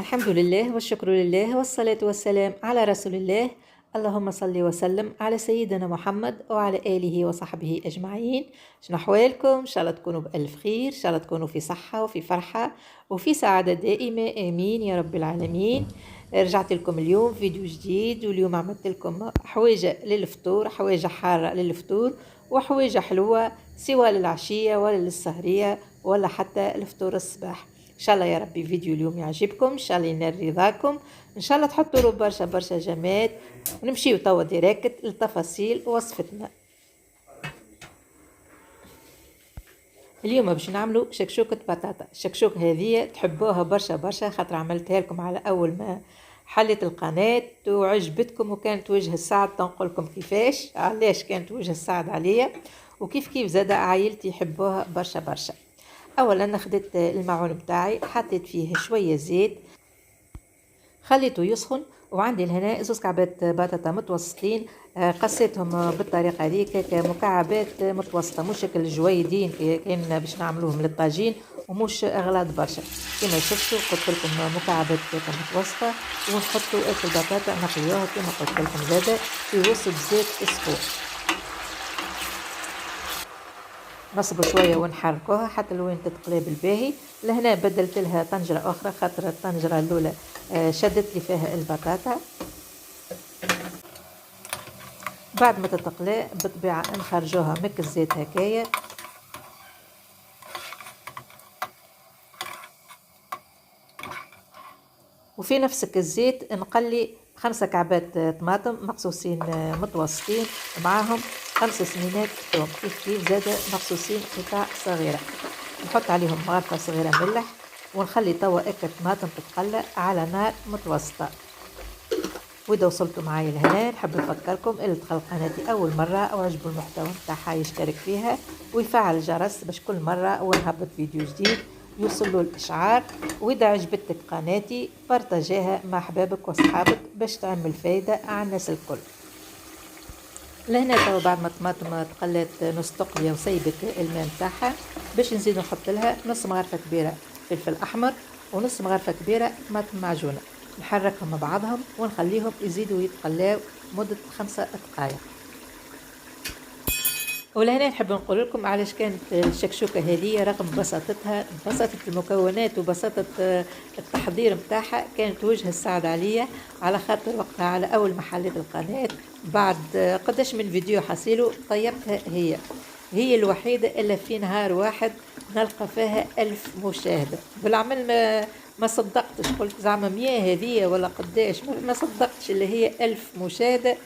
الحمد لله والشكر لله والصلاة والسلام على رسول الله. اللهم صل وسلم على سيدنا محمد وعلى آله وصحبه أجمعين. شنو أحوالكم؟ إن شاء الله تكونوا بألف خير، إن شاء الله تكونوا في صحة وفي فرحة وفي سعادة دائمة، آمين يا رب العالمين. رجعت لكم اليوم فيديو جديد، واليوم عملت لكم حويجة للفطور، حويجة حارة للفطور وحويجة حلوة سواء للعشية ولا للسهرية ولا حتى الفطور الصباح. ان شاء الله يا ربي فيديو اليوم يعجبكم، ان شاء الله ينال رضاكم، ان شاء الله تحطوا له برشا برشا جماد. ونمشيو توا ديريكت لتفاصيل وصفتنا. اليوم باش نعملوا شكشوكة بطاطا. الشكشوك هذه تحبوها برشا برشا، خاطر عملتها لكم على اول ما حلت القناة وعجبتكم، وكانت وجه السعد. تنقول لكم كيفاش علاش كانت وجه السعد عليا، وكيف كيف زاد عائلتي يحبوها برشا برشا. اولا خديت المعون بتاعي، حطيت فيه شويه زيت، خليته يسخن، وعندي لهنا زوز كعبات بطاطا متوسطين. قصيتهم بالطريقه هذيك كمكعبات متوسطه، مش شكل جويدين كان باش نعملوهم للطاجين، ومش اغلاط برشا. كما شفتوا قلت لكم مكعبات متوسطه، ونحطوا البطاطا نقليوها كما قلت لكم زاده في وسط زيت سخون. نصبوا شويه ونحركوها حتى لوين تتقلي بالباهي. لهنا بدلت لها طنجره اخرى، خاطر الطنجره الاولى شدت لي فيها البطاطا. بعد ما تتقلي بالطبيعه نخرجوها من الزيت هكايا. وفي نفس الزيت نقلي 5 كعبات طماطم مقصوصين متوسطين، ومعاهم 5 سنينات ثوم كيف كيف زادة مقصوصين قطع صغيرة. نحط عليهم مغرفة صغيرة ملح، ونخلي توا الطماطم تتقلى على نار متوسطة. وإذا وصلتوا معايا لهنا نحب نفكركم اللي دخل قناتي أول مرة أو عجبوا المحتوى نتاعها يشترك فيها ويفعل الجرس باش كل مرة ونهبط فيديو جديد يوصل له الإشعار. وإذا عجبتك قناتي بارتاجيها مع أحبابك وأصحابك باش تعمل فايدة على الناس الكل. لهنا توا بعد ما الطماطم تقلت نص تقلية وسيبت الماء نتاعها، باش نزيد نحط لها نص مغرفة كبيرة فلفل أحمر ونص مغرفة كبيرة طماطم معجونة. نحركهم مع بعضهم ونخليهم يزيدوا يتقلاو مدة 5 دقائق. ولهنا نحب نقول لكم علاش كانت الشكشوكة هذه رغم بساطتها، بساطة المكونات وبساطة التحضير متاعها، كانت وجه السعد عليا، على خاطر وقتها على أول ما حليت القناة بعد قداش من فيديو حصيله طيبتها هي الوحيدة اللي في نهار واحد نلقى فيها 1000 مشاهدة. بالعمل ما صدقتش، قلت زعما 100 هذه ولا قداش، ما صدقتش اللي هي 1000 مشاهدة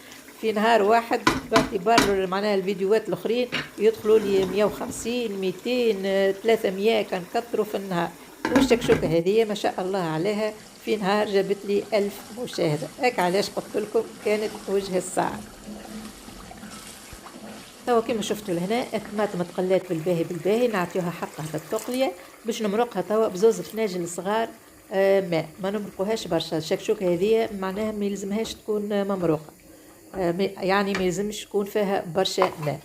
في نهار واحد، باعتبار معناها الفيديوهات الاخرين يدخلوا لي 150 200 300 كنكثروا في النهار. والشكشوكة هذه ما شاء الله عليها في نهار جابت لي 1000 مشاهدة. هيك علاش قلت لكم كانت وجه الساعة. توا كما شفتوا لهنا الطماطم تقلات بالباهي بالباهي، نعطيوها حقها بالتقلية باش نمرقها توا بزوز فناجل صغار ماء، ما نمرقوهاش برشا. الشكشوكة هذه معناها ما يلزمهاش تكون ممروقة، يعني ما يلزمش يكون فيها برشا ماء.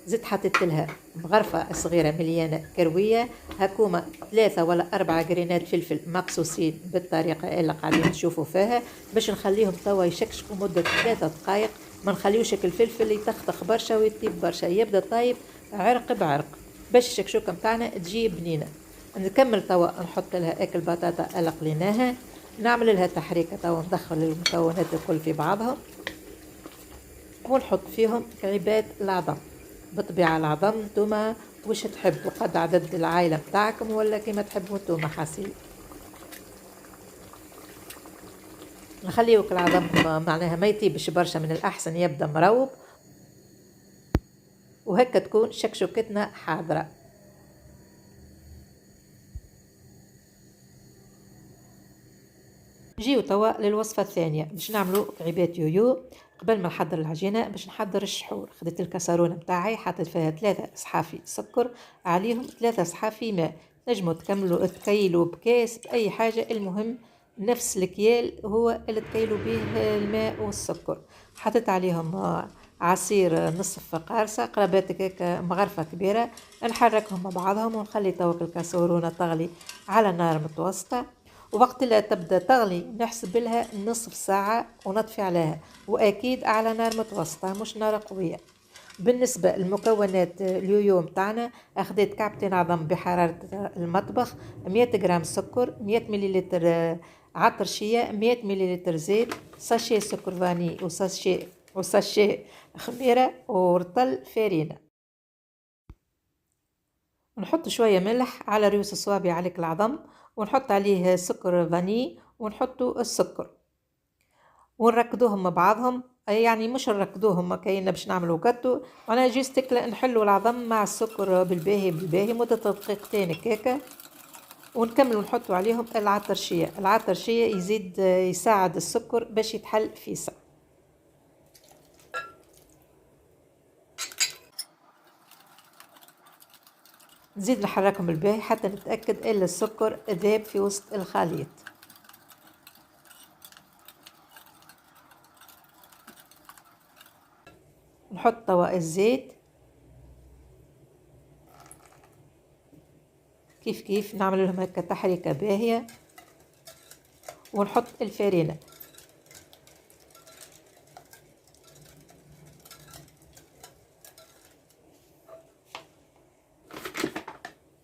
زدت حطيت لها مغرفة صغيرة مليانة كروية، هكوما 3 ولا 4 جرينات فلفل مقصوصين بالطريقة اللي قاعدين تشوفوا فيها، باش نخليهم توا يشكشكوا مدة 3 دقائق. ما نخليوش الفلفل يتخطخ برشا ويطيب برشا، يبدا طايب عرق بعرق باش الشكشوكة متاعنا تجي بنينة. نكمل توا نحط لها اكل بطاطا اللي قليناها، نعمل لها تحريكة توا، ندخل المكونات الكل في بعضهم ونحط فيهم كعبات العظم. بالطبيعة العظم نتوما وش تحبوا، قد عدد العائلة متاعكم ولا كما تحبوا نتوما حاسين. نخليوك العظم معناها ما يطيبش برشا، من الأحسن يبدأ مروب، وهكا تكون شكشوكتنا حاضرة. نجيو توا للوصفة الثانية باش نعملو كعيبات يويو. قبل ما نحضر العجينة باش نحضر الشحور، خديت الكاسرونة متاعي حطيت فيها 3 صحافي سكر، عليهم 3 صحافي ماء. نجمو تكيلوا بكاس بأي حاجة، المهم نفس الكيال هو اللي تكيلوا به الماء والسكر. حطيت عليهم عصير نصف قارصة قرابات هيك مغرفة كبيرة، نحركهم مع بعضهم ونخلي توك الكاسرونة تغلي على نار متوسطة. ووقت لا تبدأ تغلي نحسب لها نصف ساعة ونطفي عليها، وأكيد على نار متوسطة مش نار قوية. بالنسبة للمكونات اليويو متاعنا، أخذت كعبتين عظم بحرارة المطبخ، 100 جرام سكر، 100 مليلتر عطرشية، 100 مليلتر زيت، ساشي سكر فاني وساشي خميرة ورطل فارينة. نحط شوية ملح على رؤوس الصوابع على العظم، ونحط عليه سكر فاني ونحطوا السكر ونركدوهم مع بعضهم. يعني مش نركدوهم كاين باش نعملوا جاتو، انا جيست نحلوا العظم مع السكر بالباهي مدة دقيقتين هكاكا، ونكملوا نحطوا عليهم العطرشية يزيد يساعد السكر باش يتحل فيسا. نزيد نحركهم بالباهي حتى نتأكد ان السكر ذاب في وسط الخليط. نحط طواء الزيت كيف نعمل لهم هكا تحريكة باهية، ونحط الفارينة.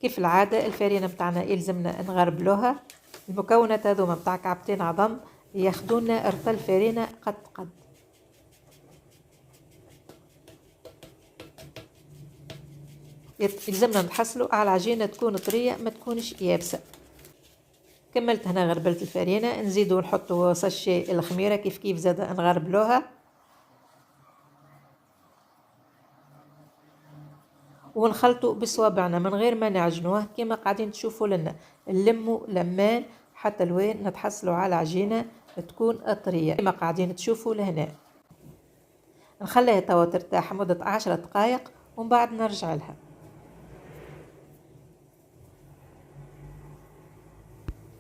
كيف العادة الفارينة متاعنا يلزمنا نغربلوها. المكونات هذوما متاع كعبتين عظم ياخدونا رطل فارينة قد يلزمنا نحصلوا على العجينة تكون طرية ما تكونش يابسة. كملت هنا غربلت الفارينة، نزيدو نحطو ساشي الخميرة كيف زاد نغربلوها، ونخلطو بصوابعنا من غير ما نعجنوه كما قاعدين تشوفوا لنا. نلمو لمان حتى لوين نتحصلوا على عجينة تكون طرية كما قاعدين تشوفوا لهنا. نخليها توا ترتاح مدة 10 دقائق ومن بعد نرجع لها.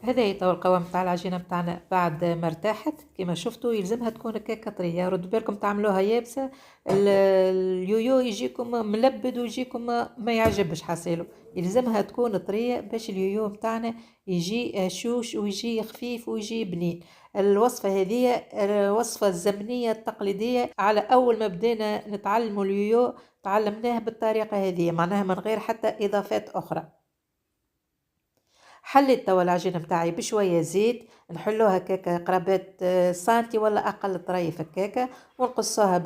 هذا هي توا القوام تاع العجينه متاعنا بعد ما ارتاحت كما شفتوا. يلزمها تكون كيكه طريه، ردوا بالكم تعملوها يابسه اليويو يجيكم ملبد ويجيكم ما يعجبش حصيله. يلزمها تكون طريه باش اليويو متاعنا يجي شوش ويجي خفيف ويجي بنين. الوصفه هذه الوصفه الزمنيه التقليديه، على اول ما بدينا نتعلموا اليويو تعلمناه بالطريقه هذه، معناها من غير حتى اضافات اخرى. حليت توا العجينه متاعي بشويه زيت، نحلوها هكاكا قرابات سانتي ولا اقل طريف هكاكا، ونقصوها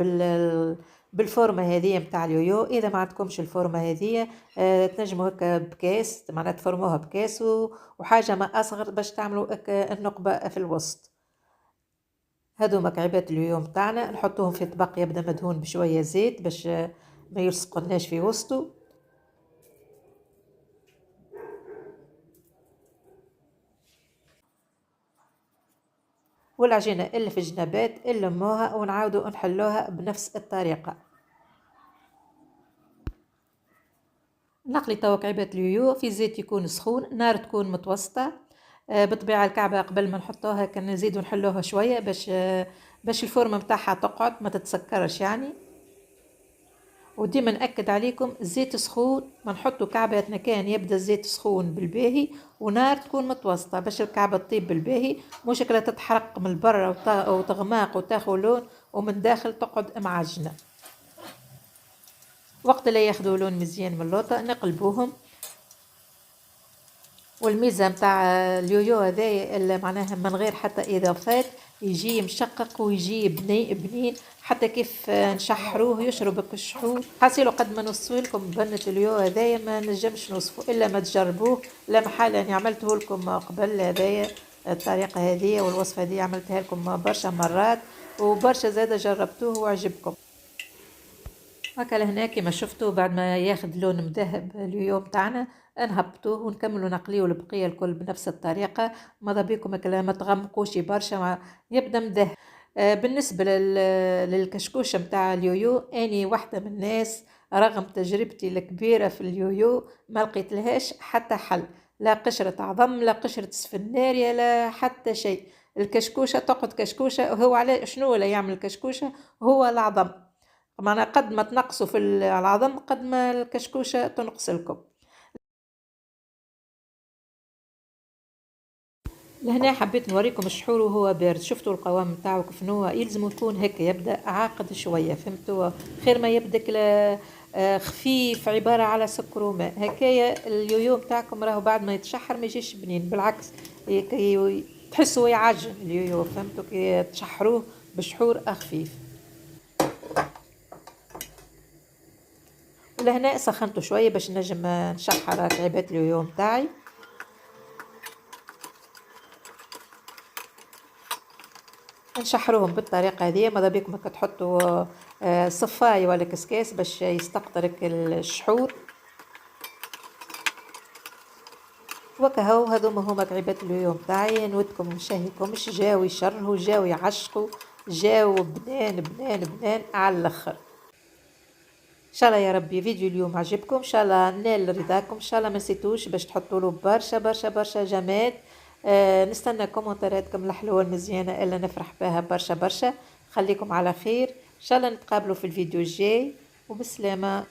بالفورمه هذه متاع اليويو. اذا ما عندكمش الفورمه هذه تنجموا هكا بكاس، معناتها تفرموها بكاس وحاجه ما اصغر باش تعملوا النقبه في الوسط. هادو مكعبات اليويو متاعنا نحطوهم في طبق يبدا مدهون بشويه زيت باش ما يلصقوناش في وسطه. والعجينة اللي في الجنبات نلموها ونعاودوا نحلوها بنفس الطريقة. نقلي توا كعبات اليويو في زيت يكون سخون، نار تكون متوسطة. بالطبيعة الكعبة قبل ما نحطوها كان نزيدو نحلوها شوية باش الفورمة متاعها تقعد ما تتسكرش يعني. وديما نأكد عليكم الزيت سخون، ما نحطوا كعباتنا كان يبدا الزيت سخون بالباهي ونار تكون متوسطة باش الكعبة تطيب بالباهي، مش كلا تتحرق من برا وتغماق وتاخذ لون ومن داخل تقعد معجنة. وقت لا ياخذوا لون مزيان من اللوطة نقلبوهم. والميزة متاع اليويو هذا معناها من غير حتى اضافات يجي مشقق ويجي بنين حتى كيف نشحروه يشرب كشحوه. حاسيلو قد ما نوصفه لكم بنة اليويو هذايا ما نجمش نوصفه الا ما تجربوه. لا محال اني عملته لكم قبل هذايا الطريقة هذه والوصفة هذه عملتها لكم برشا مرات وبرشا زادة جربتوه وعجبكم. هكا لهنا كما شفتوا بعد ما ياخد لون مذهب اليوم تاعنا نهبطوه ونكملوا نقليو البقيه الكل بنفس الطريقه. ماذا بيكم ما تغمقوش برشا يبدا مذهب. بالنسبه للكشكوشه متاع اليويو، اني واحده من الناس رغم تجربتي الكبيره في اليويو ما لقيت لهاش حتى حل، لا قشره عظم لا قشره سفناريا لا حتى شيء. الكشكوشه تقعد كشكوشه، وهو على شنو ولا يعمل الكشكوشه؟ هو العظم. معنا قد ما تنقصوا في العظم قد ما الكشكوشة تنقص لكم. لهنا حبيت نوريكم الشحور وهو بارد. شفتوا القوام نتاعو كيف هو يلزم يكون هكا، يبدا عاقد شويه، فهمتوا؟ خير ما يبدا خفيف عباره على سكر وماء هكايا. اليويو نتاعكم راهو بعد ما يتشحر ما يجيش بنين، بالعكس تحسوا يعجن اليويو، فهمتوا؟ كي تشحروه بشحور خفيف. ولهنا سخنته شويه باش نجم نشحر كعبات اليويو نتاعي. نشحروهم بالطريقة هذه. ماذا بيكم هكا تحطوا صفاية ولا كسكاس باش يستقطرك الشحور. وكهو هذوما هما كعبات اليوم تاعي. نودكم نشهيكمش، جاو يشرهوا، جاو يعشقوا، جاو بنان بنان بنان على الاخر. ان شاء الله يا ربي فيديو اليوم عجبكم، ان شاء الله نال رضاكم، ان شاء الله ما نسيتوش باش تحطوا له برشا برشا برشا جماد. نستنى كومنتاراتكم الحلوه المزيانه اللي نفرح بها برشا برشا. خليكم على خير، ان شاء الله نتقابلوا في الفيديو الجاي، وبسلامه.